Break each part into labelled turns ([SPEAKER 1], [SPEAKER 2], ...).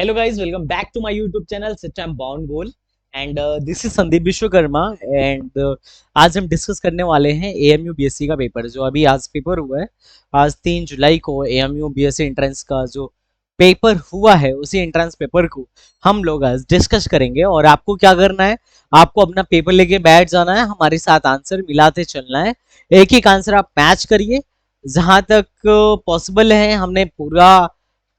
[SPEAKER 1] Hello guys, welcome back to my YouTube channel System Bound Goal and this is Sandeep Vishwakarma and आज हम discuss करने वाले हैं AMU BSc का पेपर जो अभी आज पेपर हुआ है। आज 3 जुलाई को AMU BSc एंट्रेंस का जो पेपर हुआ है उसी एंट्रेंस पेपर को हम लोग आज डिस्कस करेंगे। और आपको क्या करना है, आपको अपना पेपर लेके बैठ जाना है, हमारे साथ आंसर मिलाते चलना है। एक एक आंसर आप मैच करिए, जहां तक पॉसिबल है हमने पूरा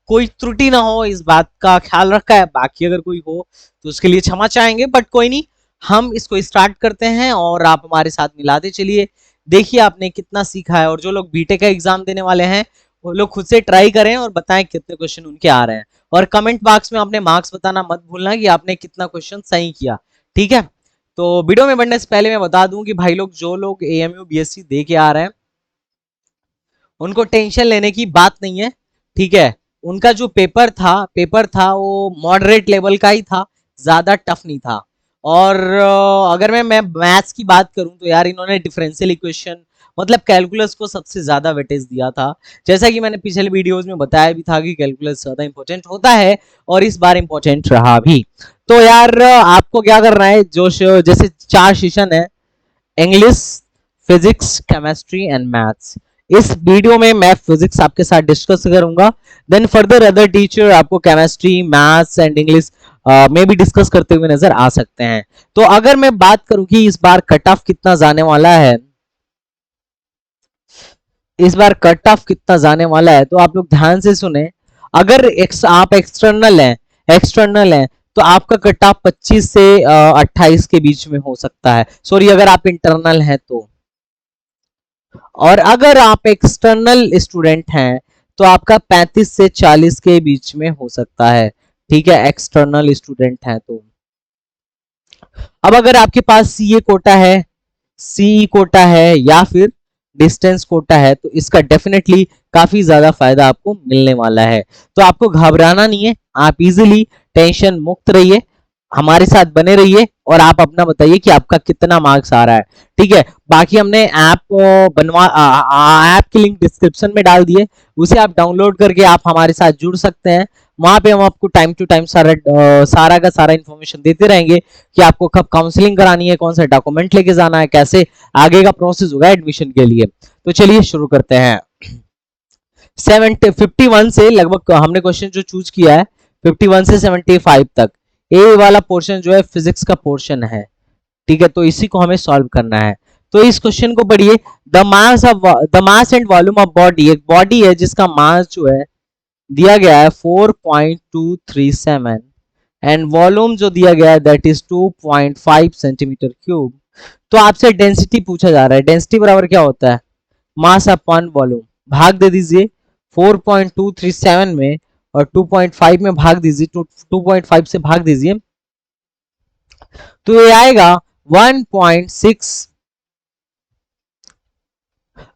[SPEAKER 1] कोई त्रुटि ना हो इस बात का ख्याल रखा है। बाकी अगर कोई हो तो उसके लिए क्षमा चाहेंगे, बट कोई नहीं, हम इसको स्टार्ट करते हैं और आप हमारे साथ मिलाते चलिए। देखिए आपने कितना सीखा है। और जो लोग बीटेक का एग्जाम देने वाले हैं वो लोग खुद से ट्राई करें और बताएं कितने क्वेश्चन उनके आ रहे हैं। और कमेंट बॉक्स में आपने मार्क्स बताना मत भूलना कि आपने कितना क्वेश्चन सही किया, ठीक है। तो वीडियो में बढ़ने से पहले मैं बता दूं कि भाई लोग जो लोग AMU BSc दे के आ रहे हैं उनको टेंशन लेने की बात नहीं है, ठीक है। उनका जो पेपर था वो मॉडरेट लेवल का ही था, ज्यादा टफ नहीं था। और अगर मैं मैथ्स की बात करूं तो यार इन्होंने डिफरेंशियल इक्वेशन मतलब कैलकुलस को सबसे ज्यादा वेटेज दिया था। जैसा कि मैंने पिछले वीडियोस में बताया भी था कि कैलकुलस ज्यादा इंपॉर्टेंट होता है और इस बार इंपॉर्टेंट रहा भी। तो यार आपको क्या करना है, जो जैसे 4 सेशन है, English, physics, chemistry and maths. इस वीडियो में मैं फिजिक्स आपके साथ डिस्कस करूंगा, देन फर्दर अदर टीचर आपको केमिस्ट्री, मैथ्स एंड इंग्लिश में भी डिस्कस करते हुए नजर आ सकते हैं। तो अगर मैं बात करूं कि इस बार कट ऑफ कितना जाने वाला है, इस बार कट ऑफ कितना जाने वाला है तो आप लोग ध्यान से सुने। अगर आप एक्सटर्नल हैं तो आपका कट ऑफ 25 से 28 के बीच में हो सकता है। सॉरी, अगर आप इंटरनल हैं तो। और अगर आप एक्सटर्नल स्टूडेंट हैं तो आपका 35 से 40 के बीच में हो सकता है, ठीक है, एक्सटर्नल स्टूडेंट हैं तो। अब अगर आपके पास सीए कोटा है, सीई कोटा है या फिर डिस्टेंस कोटा है तो इसका डेफिनेटली काफी ज्यादा फायदा आपको मिलने वाला है। तो आपको घबराना नहीं है, आप इजीली टेंशन मुक्त रहिए, हमारे साथ बने रहिए और आप अपना बताइए कि आपका कितना मार्क्स आ रहा है, ठीक है। बाकी हमने ऐप बनवा ऐप की लिंक डिस्क्रिप्शन में डाल दिए, उसे आप डाउनलोड करके आप हमारे साथ जुड़ सकते हैं। वहां पे हम आपको टाइम टू टाइम सारा का सारा इंफॉर्मेशन देते रहेंगे कि आपको कब काउंसलिंग करानी है, कौन सा डॉक्यूमेंट लेके जाना है, कैसे आगे का प्रोसेस होगा एडमिशन के लिए। तो चलिए शुरू करते हैं। 51 से लगभग हमने क्वेश्चन जो चूज किया है 51 से 75 तक, ए वाला पोर्शन जो है फिजिक्स का पोर्शन है, ठीक है। तो इसी को हमें सॉल्व करना है। तो इस क्वेश्चन को पढ़िए। The mass and volume of body, एक बॉडी है जिसका मास जो है दिया गया है 4.237 एंड वॉल्यूम जो दिया गया है दैट इज 2.5 सेंटीमीटर क्यूब। तो आपसे डेंसिटी पूछा जा रहा है। डेंसिटी बराबर क्या होता है, मास अपॉन वॉल्यूम। भाग दे दीजिए 4.237 में और 2.5 में भाग दीजिए, 2.5 से भाग दीजिए तो ये आएगा 1.6,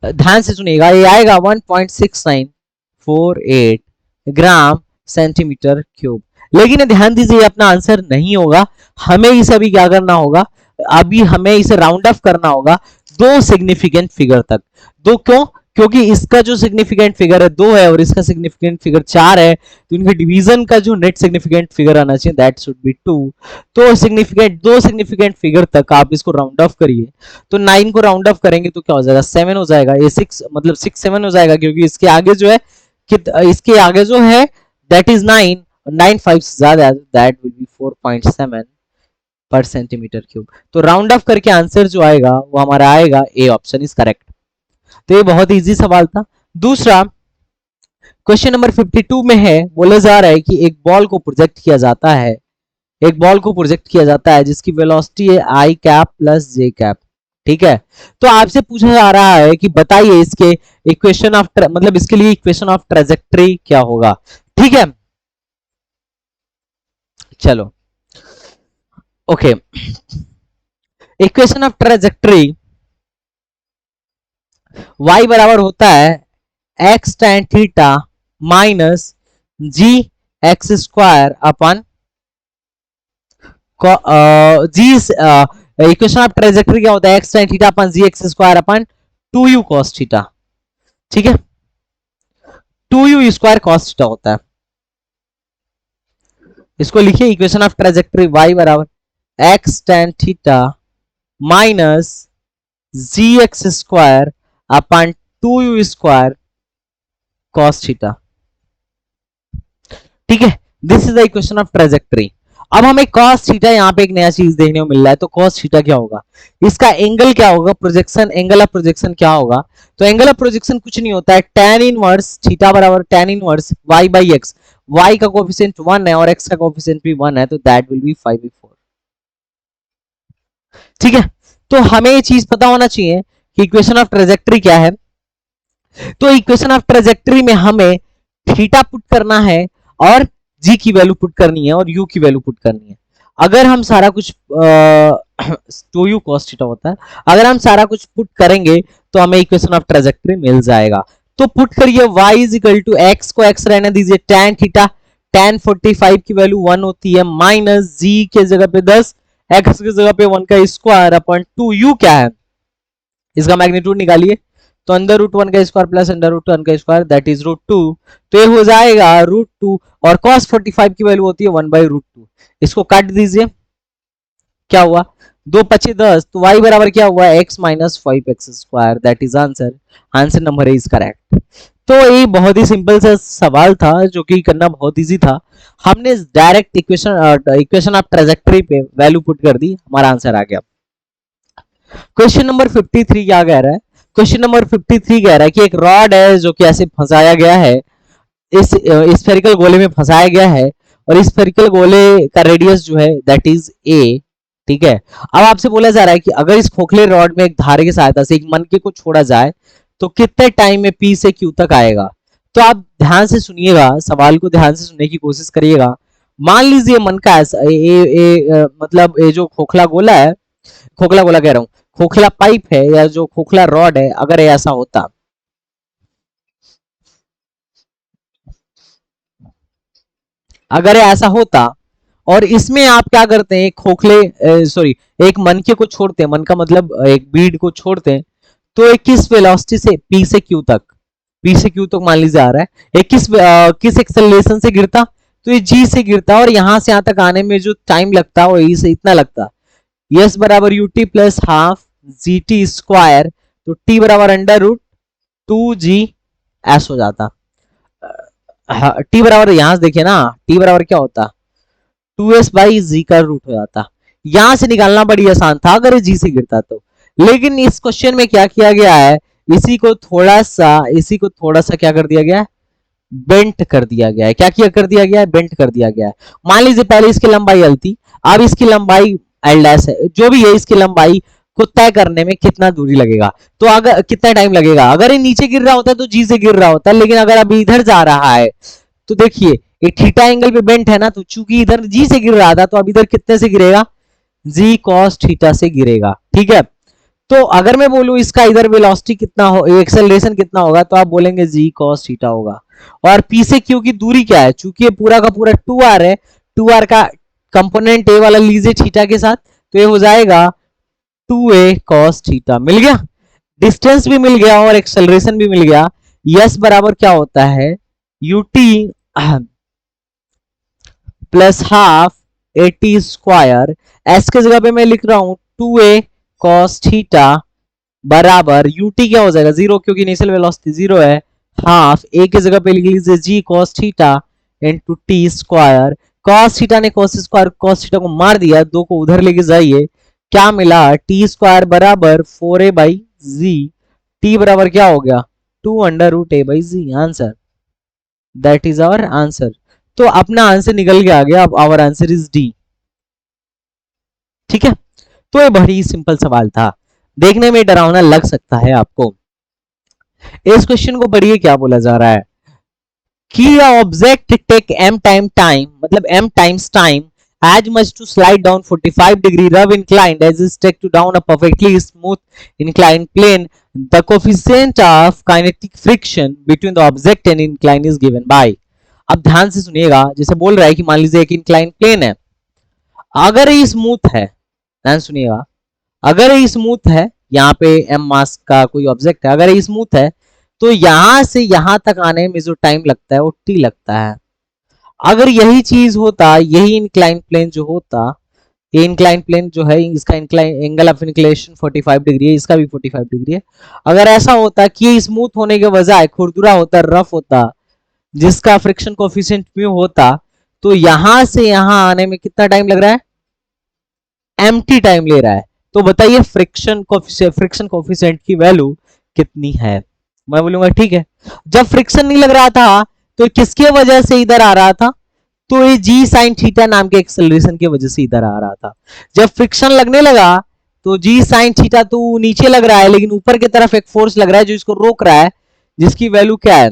[SPEAKER 1] ध्यान से सुनिएगा, ये आएगा 1.6948 ग्राम सेंटीमीटर क्यूब। लेकिन ध्यान दीजिए अपना आंसर नहीं होगा, हमें इसे अभी क्या करना होगा, अभी हमें इसे राउंड ऑफ करना होगा 2 सिग्निफिकेंट फिगर तक। 2 क्यों, क्योंकि इसका जो सिग्निफिकेंट फिगर है 2 है और इसका सिग्निफिकेंट फिगर 4 है, तो इनके डिवीजन का जो नेट सिग्निफिकेंट फिगर आना चाहिए दैट शुड बी 2। तो 2 सिग्निफिकेंट फिगर तक आप इसको राउंड ऑफ करिए। तो 9 को राउंड ऑफ करेंगे तो क्या हो जाएगा, 7 हो जाएगा। ये 6 मतलब 6 7 हो जाएगा, क्योंकि इसके आगे जो है इसके आगे जो है दैट इज 9, 9 5 से ज्यादा, दैट विल बी 4.7 पर सेंटीमीटर क्यूब। तो राउंड ऑफ करके आंसर जो आएगा वो हमारा आएगा ए ऑप्शन इज करेक्ट। तो ये बहुत इजी सवाल था। दूसरा क्वेश्चन नंबर 52 में है, बोला जा रहा है कि एक बॉल को प्रोजेक्ट किया जाता है, एक बॉल को प्रोजेक्ट किया जाता है जिसकी वेलोसिटी है आई कैप प्लस जे कैप, ठीक है। तो आपसे पूछा जा रहा है कि बताइए इसके इक्वेशन ऑफ मतलब इसके लिए इक्वेशन ऑफ ट्रेजेक्टरी क्या होगा, ठीक है। चलो okay, equation of trajectory y बराबर होता है x tan theta minus g x square upon g. Equation of trajectory क्या होता है, x tan theta upon g x square upon 2u cos theta, ठीक है। 2u स्क्वायर cos थीटा होता है। इसको लिखिए इक्वेशन ऑफ ट्रेजेक्टरी y बराबर x tan theta minus g x square upon 2u square cos theta. ठीक है, this is the equation of trajectory. अब हमें cos थीटा यहाँ पे एक नया चीज देखने को मिल रहा है, तो cos थीटा क्या होगा, इसका एंगल क्या होगा, प्रोजेक्शन, एंगल ऑफ प्रोजेक्शन क्या होगा। तो एंगल ऑफ प्रोजेक्शन कुछ नहीं होता है, tan इनवर्स थीटा बराबर tan inverse y by x. y का कोफिशिएंट 1 है और x का कोफिशिएंट भी 1 है, तो दैट विल बी 5/4। ठीक है, तो हमें ये चीज पता होना चाहिए कि इक्वेशन ऑफ ट्रेजेक्टरी क्या है। तो इक्वेशन ऑफ ट्रेजेक्टरी में हमें थीटा पुट करना है और जी की वैल्यू पुट करनी है और यू की वैल्यू पुट करनी है। अगर हम सारा कुछ टू यू कॉस थीटा होता है, अगर हम सारा कुछ पुट करेंगे तो हमें इक्वेशन ऑफ ट्रेजेक्टरी मिल जाएगा। तो पुट करिए y is equal to x को x रहने दीजिए, tan थीटा tan 45 की वैल्यू 1 होती है, माइनस जी के जगह पे 10, x की जगह पे 1 का स्क्वायर अपॉन 2u क्या है, इसका मैग्नीट्यूड निकालिए। तो अंडर रूट 1 का स्क्वायर प्लस अंडर रूट 1 का स्क्वायर दैट इज √2। तो ये हो जाएगा √2 और cos 45 की वैल्यू होती है 1/√2। इसको काट दीजिए, क्या हुआ, 2 पचे 10, तो y बराबर क्या हुआ, x minus 5x square that is answer. Answer number is correct. तो ये बहुत ही सिंपल सा सवाल था जो कि करना बहुत इजी था। हमने डायरेक्ट इक्वेशन ऑफ ट्रेजेक्टरी पे वैल्यू पुट कर दी, हमारा आंसर आ गया। क्वेश्चन नंबर 53 क्या कह रहा है, क्वेश्चन नंबर 53 कह रहा है कि एक रॉड है जो कि ऐसे फंसाया गया है, इस स्फेरिकल गोले में फंसाया गया है और इस स्फेरिकल गोले का रेडियस जो है दैट इज a। ठीक है, अब आपसे बोला जा रहा है कि अगर इस खोखले रॉड में एक धारे की सहायता से एक मनके को छोड़ा जाए तो कितने टाइम में p से q तक आएगा। तो आप ध्यान से सुनिएगा, सवाल को ध्यान से सुनने की कोशिश करिएगा। मान लीजिए मन का ऐसा मतलब ये जो खोखला गोला है, खोखला गोला कह रहा हूं, खोखला पाइप है या जो खोखला रॉड है, अगर ऐसा होता, अगर ऐसा होता और इसमें आप क्या करते हैं, एक खोखले सॉरी एक मनके को छोड़ते हैं, मन का मतलब एक बीड को छोड़ते हैं, तो एक किस वेलोसिटी से p से q तक, p से q तक मान लीजिए आ रहा है, एक किस एक्सेलरेशन से गिरता, तो ये g से गिरता और यहां से यहां तक आने में जो टाइम लगता वो e से इतना लगता। यस बराबर ut plus half G T square, तो t बराबर अंडर रूट 2g एस हो जाता। टी बराबर यहां से देखिए ना, टी बराबर क्या होता, 2s बाई जी का रूट हो जाता। यहां से निकालना बड़ी आसान था अगर जी से गिरता तो, लेकिन इस क्वेश्चन में क्या किया गया है, इसी को थोड़ा सा क्या कर दिया गया है, बेंट कर दिया गया है। क्या किया कर दिया गया है, बेंट कर दिया गया है। मान लीजिए पहले इसकी लंबाई एल थी, अब इसकी लंबाई एल डैश है, जो भी है इसकी लंबाई को तय करने में कितना दूरी लगेगा, तो अगर कितना टाइम लगेगा, अगर ये नीचे गिर रहा होता तो जी से गिर रहा होता, लेकिन अगर अभी इधर जा रहा है तो देखिए ये थीटा एंगल पे बेंट है ना, तो चूंकि इधर जी से गिर रहा था तो अब इधर कितने से गिरेगा, जी कॉस थीटा से गिरेगा। ठीक है, तो अगर मैं बोलूं इसका इधर वेलोसिटी कितना हो, एक्सेलरेशन कितना होगा, तो आप बोलेंगे जी कॉस थीटा होगा। और पी से क्यू की दूरी क्या है, चूंकि ये पूरा का पूरा 2r है, 2r का कंपोनेंट ए वाला लीजिए थीटा के साथ, तो ये हो जाएगा 2a cos थीटा। मिल गया, डिस्टेंस भी मिल गया और एक्सेलरेशन भी मिल गया। यस बराबर क्या होता है, ut plus half eighty square, S के जगह पे मैं लिख रहा हूं 2a cos थीटा बराबर ut क्या हो जाएगा 0, क्योंकि इनिशियल वेलोसिटी 0 है, हाफ a की जगह पे लिख लीजिए g cos theta into t square. cos theta ने cos थीटा को मार दिया, दो को उधर लेके जाइए, क्या मिला, टी स्क्वायर बराबर 4a बाई जी, टी बराबर क्या हो गया 2√a/z। Answer, that is our answer. तो अपना आंसर निकल के आ गया, अब आवर आंसर इज डी। ठीक है, तो ये बड़ी सिंपल सवाल था, देखने में डरावना लग सकता है आपको। इस क्वेश्चन को पढ़िए, क्या बोला जा रहा है कि ऑब्जेक्ट टेक m टाइम मतलब m times time as much to slide down 45 degree rough inclined as is take to down a perfectly smooth inclined plane. The coefficient of kinetic friction between the object and incline is given by। अब ध्यान से सुनिएगा, जैसे बोल रहा है कि मान लीजिए एक इंक्लाइन प्लेन है, अगर ये स्मूथ है, ध्यान सुनिएगा, अगर ये स्मूथ है, यहाँ पे m मास का कोई ऑब्जेक्ट है, अगर ये स्मूथ है तो यहां से यहां तक आने में जो टाइम लगता है वो t लगता है। अगर यही चीज होता, यही इंक्लाइन प्लेन जो होता, ये इंक्लाइन प्लेन जो है इसका incline angle of inclination 45 degree है, इसका भी 45 डिग्री है। अगर ऐसा होता कि ये स्मूथ होने के बजाय खुरदुरा होता, रफ होता, जिसका फ्रिक्शन कोफिशिएंट म्यू होता, तो यहां से यहां आने में कितना टाइम लग रहा है? एम्प्टी टाइम ले रहा है। तो बताइए फ्रिक्शन कोफिशिएंट की वैल्यू कितनी है? मैं बोलूंगा ठीक है। जब फ्रिक्शन नहीं लग रहा था तो किसके वजह से इधर आ रहा था? तो ये जी साइन थीटा नाम के एक्सेलरेशन की वजह से इधर आ रहा था। जब फ्रिक्शन लगने लगा तो जी साइन थीटा तो नीचे लग रहा है, लेकिन ऊपर की तरफ एक फोर्स लग रहा है जो इसको रोक रहा है, जिसकी वैल्यू क्या है?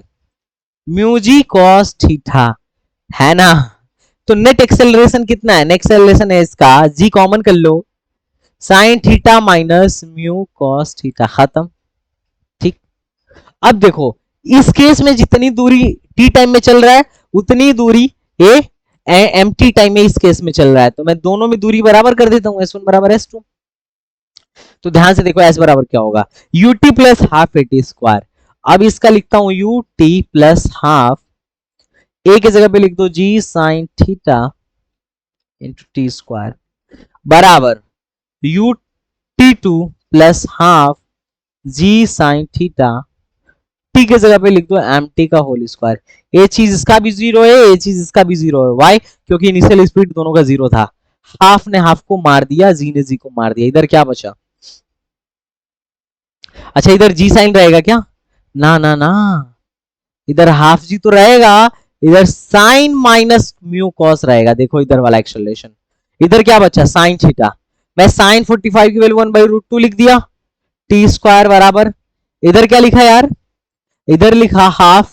[SPEAKER 1] म्यू जी कॉस थीटा, है ना? तो नेट एक्सेलरेशन कितना है? नेट एक्सेलरेशन है इसका, जी कॉमन कर लो, sine theta minus mu cos theta, खत्म। ठीक। अब देखो इस केस में जितनी दूरी टी टाइम में चल रहा है उतनी दूरी ये एम टी टाइम में इस केस में चल रहा है, तो मैं दोनों में दूरी बराबर कर देता हूं, S1 बराबर S2। तो ध्यान से देखो S बराबर क्या होगा? U t plus half a t square. अब इसका लिखता हूं u t plus half, a की जगह पे लिख दो g sine theta into T square बराबर u t two plus half g sine theta, t की जगह पे लिख दो एम टी का होल स्क्वायर। ये चीज इसका भी जीरो है, ये चीज इसका भी जीरो है। वाई? क्योंकि इनिशियल स्पीड दोनों का जीरो था। हाफ ने हाफ को मार दिया, जी ने जी को मार दिया, इधर क्या बचा? अच्छा इधर जी साइन रहेगा क्या? ना ना ना, इधर हाफ जी तो रहेगा, इधर साइन माइनस म्यू कॉस रहेगा। देखो इधर वाला एक्सेलरेशन, इधर क्या बचा? Sine theta. मैं साइन 45 की वैल्यू 1/√2 लिख दिया, टी स्क्वायर बराबर, इधर क्या लिखा यार? इधर लिखा हाफ,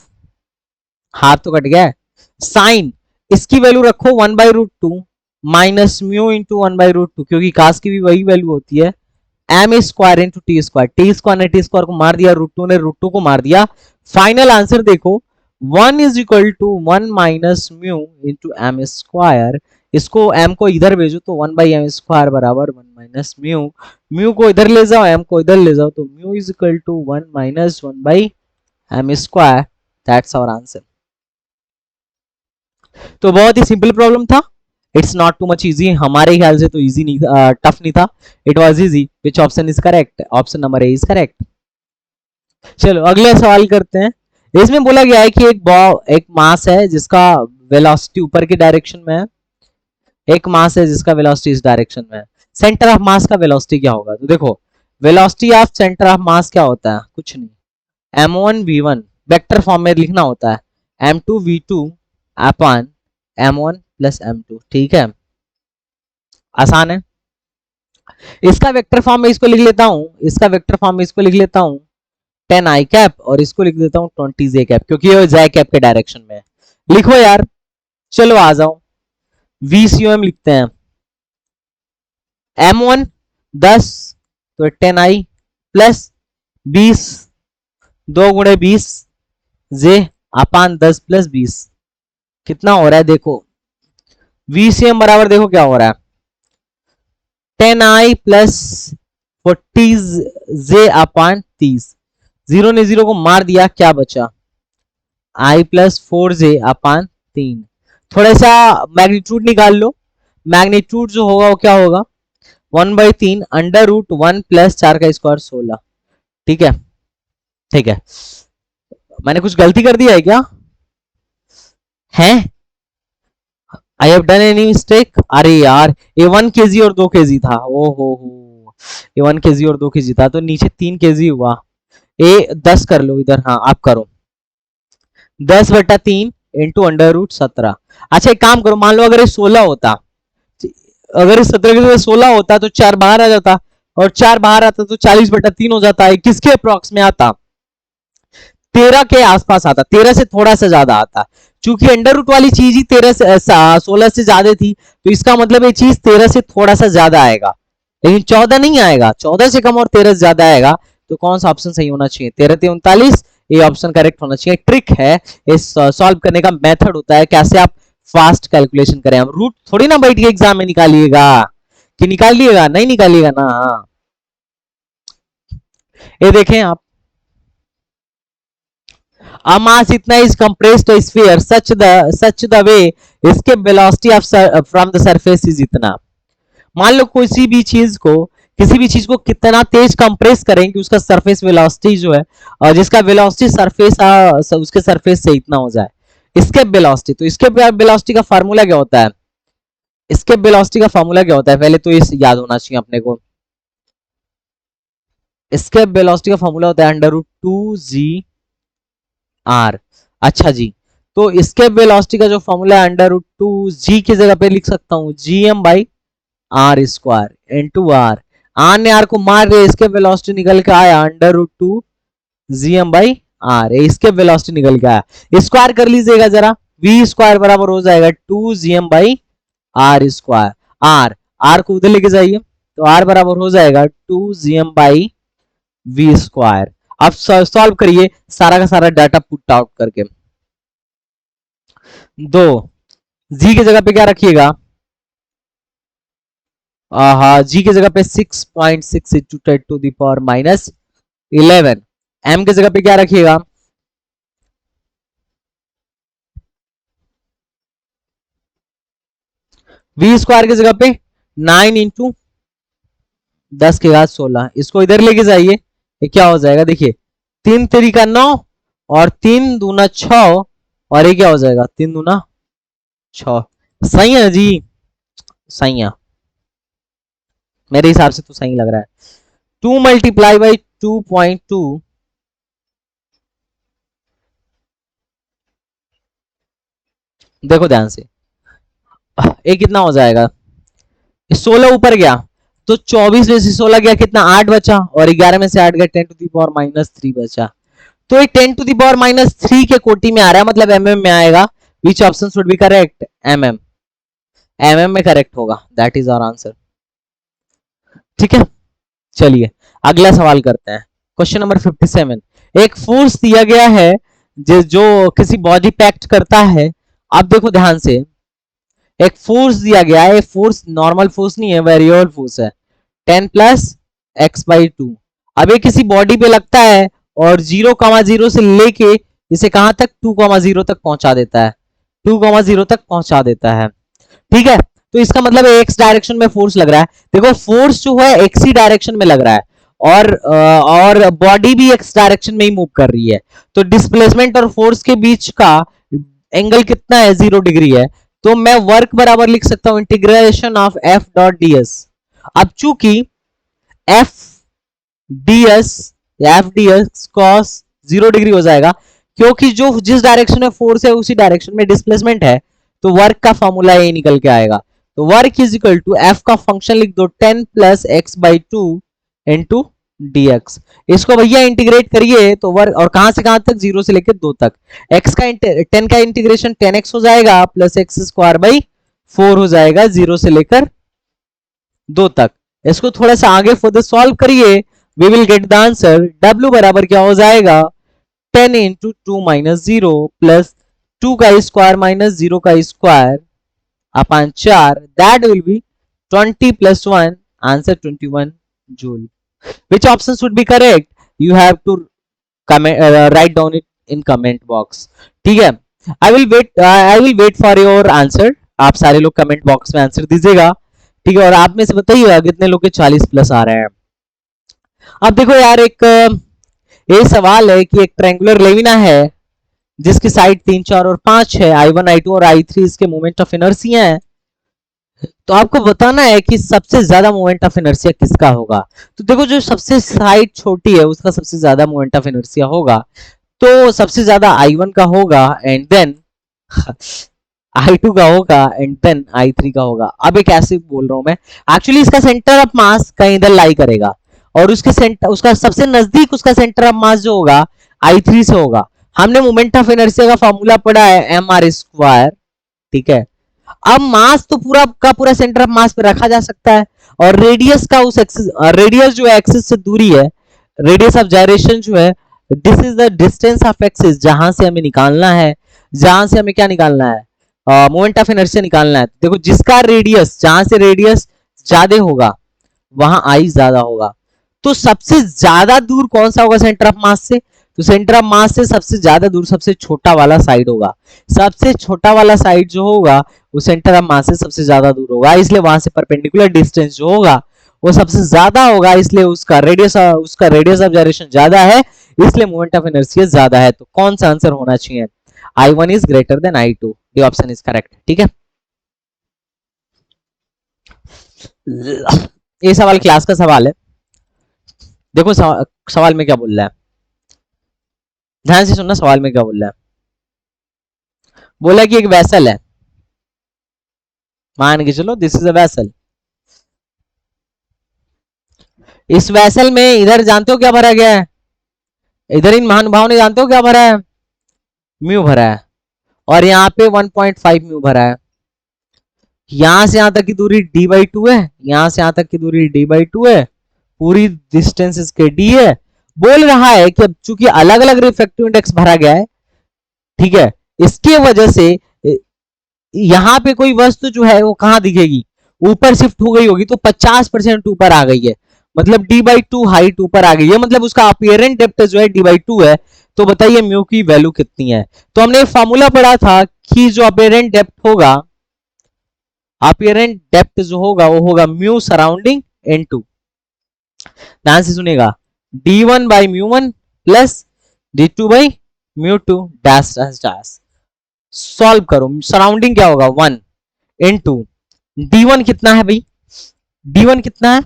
[SPEAKER 1] हाफ तो कट गया है, साइन इसकी वैल्यू रखो 1/√2 माइनस म्यू इंटू 1/√2, क्योंकि कास की भी वही वैल्यू होती है, M square into T square. T square ने टी स्क्वायर को मार दिया, √2 ने √2 को मार दिया। फाइनल आंसर देखो 1 is equal to 1 minus mu into M square. इसको एम को इधर भेजो तो 1/m स्क्वायर बराबर 1 माइनस म्यू, म्यू को इधर ले जाओ, एम को इधर ले जाओ, तो mu is equal to 1 minus 1/m square. That's our answer. तो बहुत ही सिंपल प्रॉब्लम था, it's not too much easy, हमारे ख्याल से तो इजी नहीं, टफ नहीं था, it was easy. Which option is correct? Option number A is correct. चलो अगले सवाल करते हैं। इसमें बोला गया है कि एक मास है जिसका वेलोसिटी ऊपर की डायरेक्शन में है, एक मास है जिसका वेलोसिटी इस डायरेक्शन में है। सेंटर ऑफ मास का वेलोसिटी क्या होगा? तो देखो velocity of centre of mass क्या होता है? कुछ नहीं, m1 v1 वेक्टर फॉर्म में लिखना होता है, m2 v2 upon m1 plus m2। ठीक है, आसान है। इसका वेक्टर फॉर्म में इसको लिख लेता हूं, इसका वेक्टर फॉर्म में इसको लिख लेता हूं 10 आई कैप, और इसको लिख देता हूं 20 जे कैप, क्योंकि ये जे कैप के डायरेक्शन में है। लिखो यार, चलो आ जाओ, VCOM लिखते हैं, m1 10 तो 10 आई प्लस 20, 2 गुणे 20 जे अपान 10 प्लस 20, कितना हो रहा है? देखो VCM बराबर देखो क्या हो रहा है, 10 आई प्लस 40 जे अपान 30, जीरो ने जीरो को मार दिया, क्या बचा? आई प्लस 4 जे अपान 3। थोड़ा सा मैग्नीट्यूड निकाल लो, मैग्नीट्यूड जो होगा वो क्या होगा? 1/3 √1 प्लस 4 का स्क्वायर 16। ठीक है, ठीक है। मैंने कुछ गलती कर दिया है क्या? है? I have done any mistake? अरे यार ये 1 केजी और 2 केजी था, ओ हो, ये 1 केजी और 2 केजी था, तो नीचे 3 केजी हुआ। ए 10 कर लो इधर, हाँ आप करो, 10/3 इंटू √17। अच्छा एक काम करो, मान लो अगर ये 16 होता, अगर इस 17 के 16 होता तो 4 बाहर आ जाता, और 4 बाहर आता तो 40/3 हो जाता है। किसके अप्रॉक्स में आता? 13 के आसपास आता, 13 से थोड़ा सा ज्यादा आता। चूंकि अंडर रूट वाली चीज ही 13 से 16 से ज्यादा थी, तो इसका मतलब ये चीज 13 से थोड़ा सा ज्यादा आएगा, लेकिन 14 नहीं आएगा, 14 से कम और 13 से ज्यादा आएगा। तो कौन सा ऑप्शन सही होना चाहिए? 13 3 39, ये ऑप्शन करेक्ट होना चाहिए। ट्रिक है, इस सॉल्व करने का मेथड होता है, कैसे आप फास्ट कैलकुलेशन करें। हम रूट थोड़ी ना बैठ के एग्जाम में निकालिएगा, कि निकालिएगा? नहीं निकालिएगा ना। हाँ ये देखें आप, A mass इतना is compressed sphere such the way escape velocity of from the surface is इतना। मान लो किसी भी चीज को कितना तेज कंप्रेस करें कि उसका सरफेस वेलोसिटी जो है और जिसका वेलोसिटी सरफेस उसके सरफेस से इतना हो जाए, इसके वेलोसिटी। तो इसके वेलोसिटी का फार्मूला क्या होता है? इसके वेलोसिटी का फार्मूला क्या होता है? पहले तो इस याद होना चाहिए अपने को। इसके वेलोसिटी का फार्मूला होता है √2g r। अच्छा जी, तो इसके वेलोसिटी का जो फार्मूला है √2g की जगह पे लिख सकता हूं gm/r² इनटू r। आर ने आर को मार रहे, इसके वेलोसिटी निकल के आया √2gm/r। इसके वेलोसिटी निकल के आया, स्क्वायर कर लीजिएगा जरा, v² बराबर हो जाएगा 2gm/r²। आर को उधर लेके जाइए तो r बराबर हो जाएगा 2gm/v²। अब सॉल्व करिए सारा का सारा डाटा पुट आउट करके। दो जी की जगह पे क्या रखिएगा? जी की जगह पे 6.6 इंटू 10⁻11। एम की जगह पे क्या रखिएगा? v² की जगह पे 9 इंटू 10⁻16। इसको इधर लेके जाइए, ये क्या हो जाएगा? देखिए 3 3 का 9 और 3 दूना 6 और ये क्या हो जाएगा? 3 दूना 6। सही है जी, सही है, मेरे हिसाब से तो सही लग रहा है। 2 मल्टीप्लाई बाई 2.2 देखो ध्यान से, ये कितना हो जाएगा? 16 ऊपर गया तो 24 में से 16 गया कितना? 8 बचा, और 11 में से 8 गया 10⁻³ बचा। तो ये 10⁻³ के कोटि में आ रहा है, मतलब mm में आएगा। Which option should be correct? mm। mm में करेक्ट होगा, दैट इज आवर आंसर। ठीक है, चलिए अगला सवाल करते हैं। Question number 57। एक फोर्स दिया गया है जो किसी बॉडी पे एक्ट करता है। अब देखो ध्यान से, एक फोर्स दिया गया है, फोर्स नॉर्मल फोर्स नहीं है, वेरिएबल फोर्स है 10 + x/2। अब ये किसी बॉडी पे लगता है और 0,0 से लेके इसे कहां तक? 2,0 तक पहुंचा देता है, 2,0 तक पहुंचा देता है। ठीक है, तो इसका मतलब एक्स डायरेक्शन में फोर्स लग रहा है। देखो फोर्स जो है एक्स ही डायरेक्शन में लग रहा है और बॉडी भी एक्स डायरेक्शन में ही मूव कर रही है। तो डिस्प्लेसमेंट और फोर्स के बीच का एंगल कितना है? 0 डिग्री है। तो मैं वर्क बराबर लिख सकता हूं integration of F dot D S. अब चूंकि F D S cos 0 degree हो जाएगा, क्योंकि जो जिस डायरेक्शन में फोर्स है उसी डायरेक्शन में डिस्प्लेसमेंट है, तो वर्क का फॉर्मूला ये निकल के आएगा। तो work is equal to F का फंक्शन लिख दो 10 + x/2 इंटू dx। इसको भैया इंटीग्रेट करिए तो वर्क, और कहां से कहां तक? 0 से लेकर 2 तक। x का 10 का इंटीग्रेशन 10x हो जाएगा प्लस x² 4 हो जाएगा 0 से लेकर 2 तक। इसको थोड़ा सा आगे फर्दर सॉल्व करिए, we will get the answer. w बराबर क्या हो जाएगा? 10 इंटू 2 - 0 प्लस 2 का स्क्वायर माइनस 0 का square upon 4, that will B 20 + 1, answer 21 joule. Which option should be correct? You have to comment, write down it in comment box. ठीक है, I will wait for your answer. आप सारे लोग comment box में answer दीजिएगा। ठीक है, और आप में से बताइएगा कितने लोग के 40+ आ रहे हैं। अब देखो यार, एक ये सवाल है कि एक ट्रायंगुलर लेविना है जिसकी साइड 3, 4 और 5 है। I1, I2 और I3 इसके मोमेंट ऑफ इनर्शिया है। तो आपको बताना है कि सबसे ज्यादा मोमेंट ऑफ इनर्शिया किसका होगा। तो देखो, जो सबसे साइड छोटी है उसका सबसे ज्यादा मोमेंट ऑफ इनर्शिया होगा, तो सबसे ज्यादा I1 का होगा एंड देन I2 का होगा एंड देन I3 का होगा। अब एक ऐसे बोल रहा हूं मैं, एक्चुअली इसका सेंटर ऑफ मास कहीं इधर लाई करेगा और उसका सबसे नजदीक उसका सेंटर ऑफ मास जो होगा I3 से होगा। हमने मोमेंट ऑफ इनर्शिया का फॉर्मूला पढ़ा है mr²। ठीक है, अब मास तो पूरा का पूरा सेंटर ऑफ मास पे रखा जा सकता है, और रेडियस का उस एक्सिस, रेडियस जो है एक्सिस से दूरी है, रेडियस ऑफ जायरेशन जो है, this is the distance of axis, जहां से हमें निकालना है, जहां से हमें क्या निकालना है? मोमेंट ऑफ इनर्शिया निकालना है। देखो, जिसका रेडियस, जहां से रेडियस ज्यादा होगा वहां आई ज्यादा होगा। तो सबसे ज्यादा दूर कौन सा होगा सेंटर ऑफ मास से? तो सेंटर ऑफ मास से सबसे ज्यादा दूर सबसे छोटा वाला साइड होगा, सबसे छोटा वाला साइड जो होगा वो सेंटर ऑफ मास से सबसे ज्यादा दूर होगा, इसलिए वहां से परपेंडिकुलर डिस्टेंस जो होगा वो सबसे ज्यादा होगा, इसलिए उसका रेडियस ऑफ जाइरेशन ज्यादा है, इसलिए मोमेंट ऑफ इनर्शिया ज्यादा है। तो कौन सा आंसर होना चाहिए? I1 is greater than I2, D option is correct. ठीक है, ये सवाल क्लास का सवाल है। देखो सवाल में क्या बोल रहा है, ध्यान से सुनना सवाल में क्या बोल रहा है। बोला कि एक वेसल है, मान के चलो दिस इज अ वेसल, इस वेसल में इधर जानते हो क्या भरा गया है, इधर इन महानुभाव ने जानते हो क्या भरा है, म्यू भरा है, और यहाँ पे 1.5 म्यू भरा है। यहां से यहां तक की दूरी d/2 है, यहां से यहां तक की दूरी d/2 है, पूरी डिस्टेंस इसके d है। बोल रहा है कि अब चूंकि अलग अलग रिफ्रैक्टिव इंडेक्स भरा गया है, ठीक है, इसके वजह से यहां पे कोई वस्तु जो है वो कहां दिखेगी, ऊपर शिफ्ट हो गई होगी, तो 50% ऊपर आ गई है, मतलब d/2 हाइट ऊपर आ गई है, मतलब उसका अपीयरेंट डेप्थ जो है d/2 है। तो बताइए म्यू की वैल्यू कितनी है? तो हमने फॉर्मूला पढ़ा था कि जो अपीयरेंट डेप्थ होगा, अपीयरेंट डेप्थ जो होगा वो होगा म्यू सराउंडिंग n2। ध्यान से सुनेगा, d1 बाई म्यू1 प्लस d2 बाई म्यू2 डैश डैश डैश। सॉल्व करो, सराउंडिंग क्या होगा 1 इनटू d1 कितना है भाई, d1 कितना है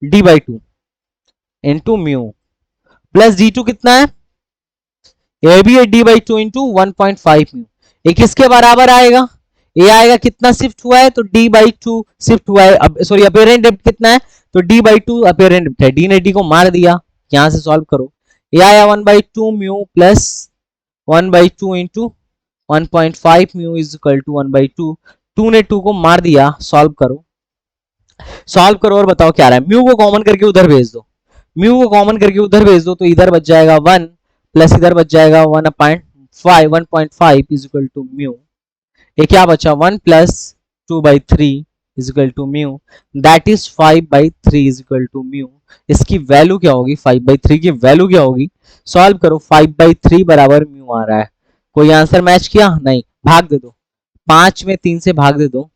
[SPEAKER 1] d/2 into mu plus d2 कितना है, ये भी है d/2 इंटू 1.5 म्यू। ये किसके बराबर आएगा, ये आएगा कितना शिफ्ट हुआ है, तो d/2 शिफ्ट हुआ है, अब सॉरी अपीयरेंट डेप्थ कितना है, तो d/2 अपीयरेंट डेप्थ है, d ने d को मार दिया, यहां से सॉल्व करो, ये आया 1/2 mu plus 1/2 into 1.5 mu is equal to 1/2, 2 ने 2 को मार दिया, सॉल्व करो, सॉल्व करो और बताओ क्या आ रहा है। म्यू को कॉमन करके उधर भेज दो, म्यू को कॉमन करके उधर भेज दो, तो इधर बच जाएगा 1 प्लस इधर बच जाएगा 1.5 इज इक्वल टू म्यू, ये क्या बचा 1 plus 2/3 is equal to mu, that is 5/3 is equal to mu. इसकी वैल्यू क्या होगी, 5/3 की वैल्यू क्या होगी, सॉल्व करो, 5/3 बराबर म्यू आ रहा है। कोई आंसर मैच किया? नहीं, भाग दे दो, 5 में 3 से भाग दे दो,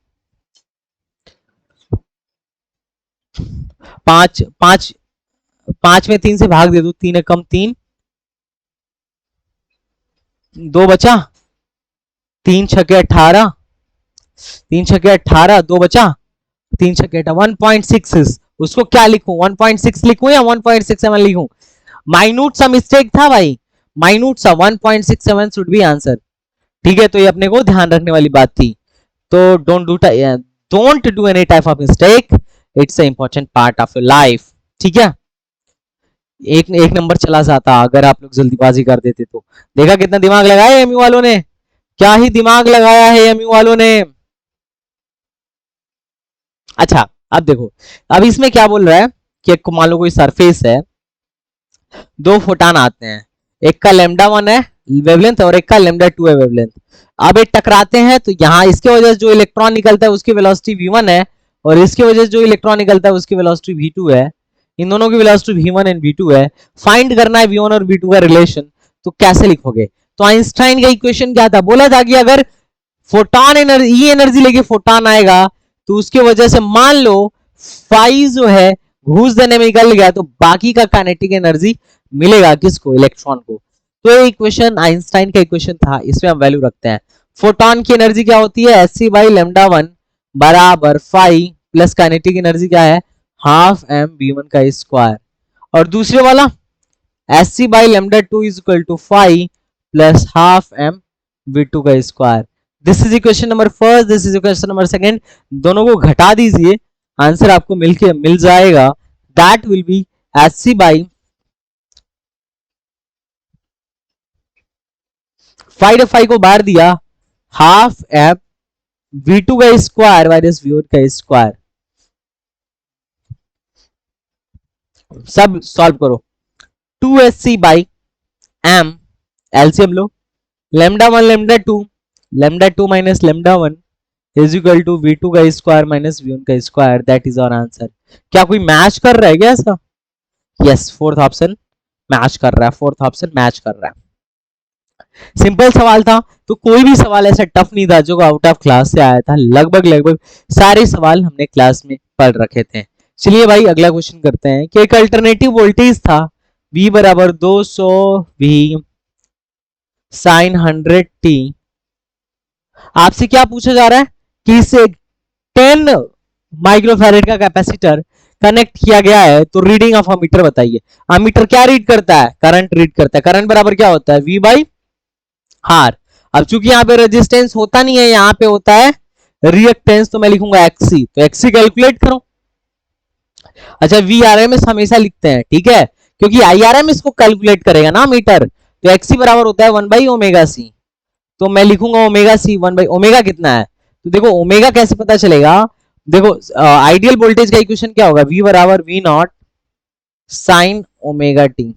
[SPEAKER 1] 5 5 5 में 3 से भाग दे दो, 3 कम 3, 2 बचा, 3 छके 18, 3 छके 18, 2 बचा, 3 छके 1.6, उसको क्या लिखूं, 1.6 लिखूं या 1.67 लिखूं? माइन्यूट सा मिस्टेक था भाई, माइन्यूट सा 1.67 शुड बी आंसर। ठीक है, तो ये अपने को ध्यान रखने वाली बात थी। तो don't do any type of mistake, it's a important part of your life. ठीक है, एक नंबर चला जाता अगर आप लोग जल्दीबाजी कर देते तो। देखा कितना दिमाग लगाया एमयू वालों ने, क्या ही दिमाग लगाया है एमयू वालों ने। अच्छा अब देखो, अब इसमें क्या बोल रहा है कि मान लो कोई सरफेस है, 2 फोटान आते हैं, एक का λ1 है वेवलेंथ और एक का λ2 है वेवलेंथ। अब ये टकराते हैं, तो यहाँ इसके वजह से जो इलेक्ट्रॉन निकलता है उसकी वेलोसिटी v1 है, और इसके वजह से जो इलेक्ट्रॉन निकलता है उसकी वेलोसिटी v2 है, इन दोनों की वेलोसिटी v1 एंड v2 है। फाइंड करना है v1 और v2 का रिलेशन, तो कैसे लिखोगे? तो आइंस्टाइन का इक्वेशन क्या था, बोला था कि अगर फोटॉन एनर्जी एनर्जी लेके फोटॉन आएगा, तो उसके वजह से मान लो फाई जो है घूस देने में निकल गया, तो बाकी का काइनेटिक एनर्जी मिलेगा किसको, इलेक्ट्रॉन को। तो ये इक्वेशन आइंस्टाइन का इक्वेशन था, इसमें हम वैल्यू रखते हैं। फोटॉन की एनर्जी क्या होती है, sc/λ1 बराबर फाई प्लस काइनेटिक एनर्जी क्या है, हाफ m v1 का स्क्वायर, और दूसरे वाला sc/λ2 is equal to phi plus half m v2 का square. This is equation number first, this is equation number second, दोनों को घटा दीजिए, आंसर आपको मिल जाएगा, that will be sc by phi को बाहर दिया, हाफ एफ v2 का स्क्वायर माइनस v1 का स्क्वायर। सब सॉल्व करो, 2sc बाई m एलसीएम लो, λ1 minus λ1 is equal to v2 का स्क्वायर माइनस v1 का square, that is our answer. क्या कोई मैच कर रहा है क्या ऐसा? यस, फोर्थ ऑप्शन मैच कर रहा है, फोर्थ ऑप्शन मैच कर रहा है। सिंपल सवाल था, तो कोई भी सवाल ऐसा टफ नहीं था जो आउट ऑफ क्लास से आया था। लगभग लगभग सारे सवाल हमने क्लास में पढ़ रखे थे। चलिए भाई अगला क्वेश्चन करते हैं कि एक अल्टरनेटिव वोल्टेज था V बराबर 200 V साइन 100t। आपसे क्या पूछा जा रहा है कि इसे 10 माइक्रोफैरेड का कैपेसिटर कनेक्ट किया गया है, तो रीडिंग ऑफ अमीटर बताइए। अमीटर क्या रीड करता है? करंट रीड करता है। करंट बराबर क्या होता है? V by R. अब चूंकि यहाँ पे रेजिस्टेंस होता नहीं है, यहाँ पे होता है रिएक्टेंस, तो मैं लिखूंगा XC। तो XC कैलकुलेट करो। अच्छा, VRMS हमेशा लिखते हैं, ठीक है, क्योंकि IRMS को कैलकुलेट करेगा ना मीटर। तो XC बराबर होता है 1 बाई ओमेगा सी। तो मैं लिखूंगा ओमेगा सी 1 बाई ओमेगा कितना है। तो देखो ओमेगा कैसे पता चलेगा? देखो आइडियल वोल्टेज का इक्वेशन क्या होगा? V बराबर V not sine omega T.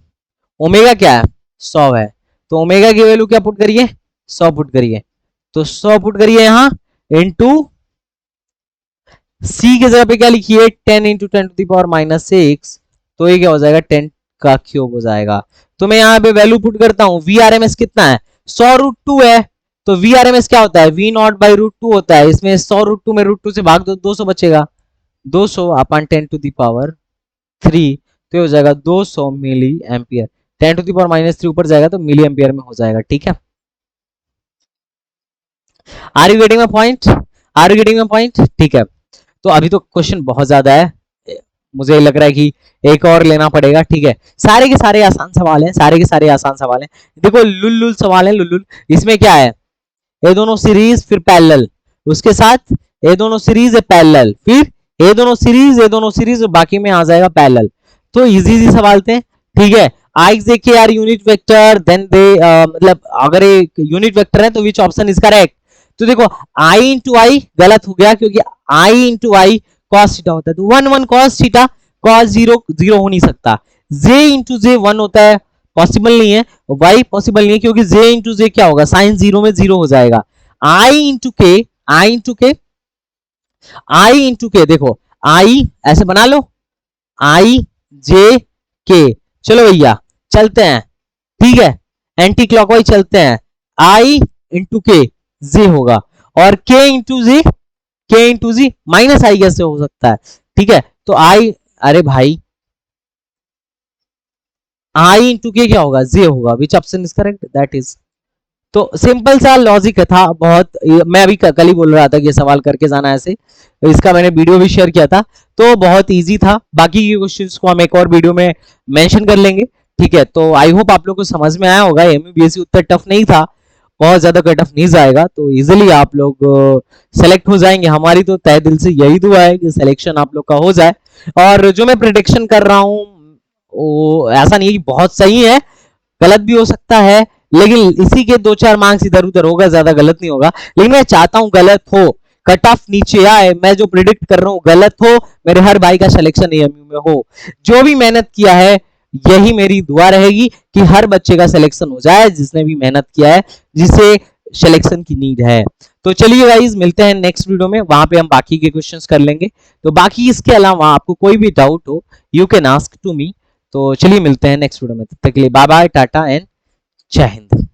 [SPEAKER 1] Omega क्या है? 100 है। तो ओमेगा की वैल्यू क्या पुट करिए? 100 पुट करिए। तो 100 पुट करिए यहां इनटू सी की जगह पे क्या लिखिए? 10 into 10 to the power minus 6। तो ये क्या हो जाएगा? 10 का क्यूब हो जाएगा। तो मैं यहाँ पे वैल्यू पुट करता हूं। VRMS कितना है? 100 रूट 2 है। तो VRMS क्या होता है? V नॉट बाई रूट 2 होता है। इसमें 100 रूट 2 में रूट 2 से भाग दो, 200 बचेगा। 200 अपन 10 टू द पावर 3, तो ये हो जाएगा 200 milliampere. 10 to the power minus 3 ऊपर जाएगा तो मिली एम्पियर में हो जाएगा, ठीक है। Are you getting my point? Are you getting my point? ठीक है। तो अभी तो क्वेश्चन बहुत ज्यादा है, मुझे लग रहा है कि एक और लेना पड़ेगा, ठीक है। सारे के सारे आसान सवाल हैं, सारे के सारे आसान सवाल हैं। देखो लुल सवाल है, लुल। इसमें क्या है? ये दोनों सीरीज फिर पैरेलल, उसके साथ ये दोनों सीरीज है पैरेलल, फिर ये दोनों सीरीज, ये दोनों सीरीज, बाकी में आ जाएगा पैरेलल। तो इजी इजी सवाल थे, ठीक है। आई देखे यार यूनिट वेक्टर, देन दे मतलब अगर ये यूनिट वेक्टर है तो विच ऑप्शन इज करेक्ट? तो देखो आई इंटू आई गलत हो गया, क्योंकि आई इंटू आई कॉस थीटा होता है, तो 1 1 कॉस थीटा, कॉस 0 0 हो नहीं सकता। जे इंटू जे 1 होता है, पॉसिबल नहीं है। वाई पॉसिबल नहीं है, क्योंकि जे इंटू जे क्या होगा? साइन 0 में 0 हो जाएगा। आई इंटू के, आई इंटू के, आई इंटू के, देखो आई ऐसे बना लो, आई जे के। चलो भैया चलते हैं, ठीक है, एंटी क्लॉकवाइज चलते हैं। आई इंटू के जे होगा, और के इंटू जी, के इंटू जी माइनस आई कैसे हो सकता है? ठीक है, तो आई, अरे भाई आई इंटू के क्या होगा? जे होगा। विच option is correct? That is. तो सिंपल सा लॉजिक था बहुत। मैं अभी कल ही बोल रहा था कि ये सवाल करके जाना ऐसे, इसका मैंने वीडियो भी शेयर किया था, तो बहुत इजी था। बाकी के क्वेश्चंस को हम एक और वीडियो में मेंशन कर लेंगे, ठीक है। तो आई होप आप लोग को समझ में आया होगा। एमयूबीएससी उतना टफ नहीं था, बहुत ज्यादा कट ऑफ नहीं जाएगा, तो इजिली आप लोग सेलेक्ट हो जाएंगे। हमारी तो तय दिल से यही दुआ है कि सिलेक्शन आप लोग का हो जाए। और जो मैं प्रिडिक्शन कर रहा हूँ वो ऐसा नहीं है कि बहुत सही है, गलत भी हो सकता है, लेकिन इसी के 2 4 मार्क्स इधर उधर होगा, ज्यादा गलत नहीं होगा। लेकिन मैं चाहता हूं गलत हो, कट ऑफ नीचे आए, मैं जो प्रिडिक्ट कर रहा हूं गलत हो, मेरे हर भाई का सिलेक्शन एएमयू में हो। जो भी मेहनत किया है, यही मेरी दुआ रहेगी कि हर बच्चे का सिलेक्शन हो जाए, जिसने भी मेहनत किया है, जिसे सिलेक्शन की नीड है। तो चलिए गाइस, मिलते हैं नेक्स्ट वीडियो में, वहां पे हम बाकी के क्वेश्चंस कर लेंगे। तो बाकी इसके अलावा आपको कोई भी डाउट हो, you can ask to me. तो चलिए मिलते हैं नेक्स्ट वीडियो में, तब तक के लिए बाय बाय, टाटा एंड जय हिंद।